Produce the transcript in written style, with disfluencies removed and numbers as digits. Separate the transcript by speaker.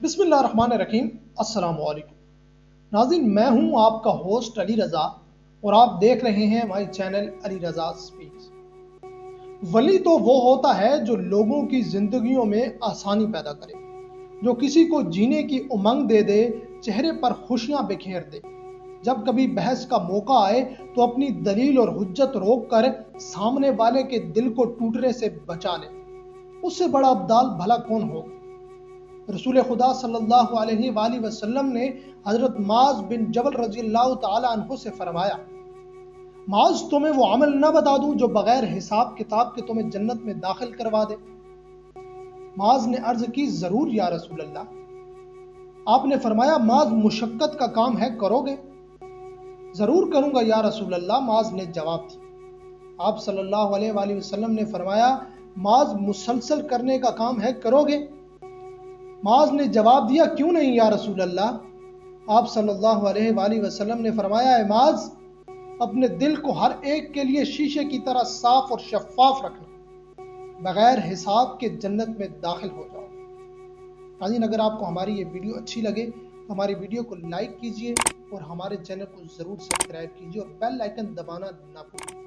Speaker 1: बिस्मिल्लाहिर्रहमानिर्रहीम। अस्सलाम वालेकुम नाज़रीन, मैं हूं आपका होस्ट अली रज़ा और आप देख रहे हैं हमारे चैनल अली रज़ा स्पीक्स। वली तो वो होता है जो लोगों की ज़िंदगियों में आसानी पैदा करे, जो किसी को जीने की उमंग दे दे, चेहरे पर खुशियां बिखेर दे। जब कभी बहस का मौका आए तो अपनी दलील और हुज्जत रोक कर सामने वाले के दिल को टूटने से बचा ले। उससे बड़ा अब्दाल भला कौन होगा। रसूल खुदा सल्लल्लाहु अलैहि वसल्लम ने हजरत माज बिन जबल रज़ियल्लाहु ताला अन्हु से फरमाया, माज तुम्हें वो अमल न बता दूं जो बगैर हिसाब किताब के तुम्हें जन्नत में दाखिल करवा दे। माज ने अर्ज की, जरूर या रसूल अल्लाह। आपने फरमाया, माज मुशक्कत का काम है, करोगे? जरूर करूंगा या रसूल अल्लाह, माज ने जवाब दिया। आप सल्लल्लाहु अलैहि वसल्लम ने फरमाया, माज मुसलसल करने का काम है, करोगे? माज ने जवाब दिया, क्यों नहीं या रसूल अल्लाह। आप सल्लल्लाहु अलैहि वसल्लम ने फरमाया, माज अपने दिल को हर एक के लिए शीशे की तरह साफ और शफाफ रखना, बगैर हिसाब के जन्नत में दाखिल हो जाओ। नाज़रीन, अगर आपको हमारी ये वीडियो अच्छी लगे तो हमारी वीडियो को लाइक कीजिए और हमारे चैनल को ज़रूर सब्सक्राइब कीजिए और बेल आइकन दबाना ना भूलिए।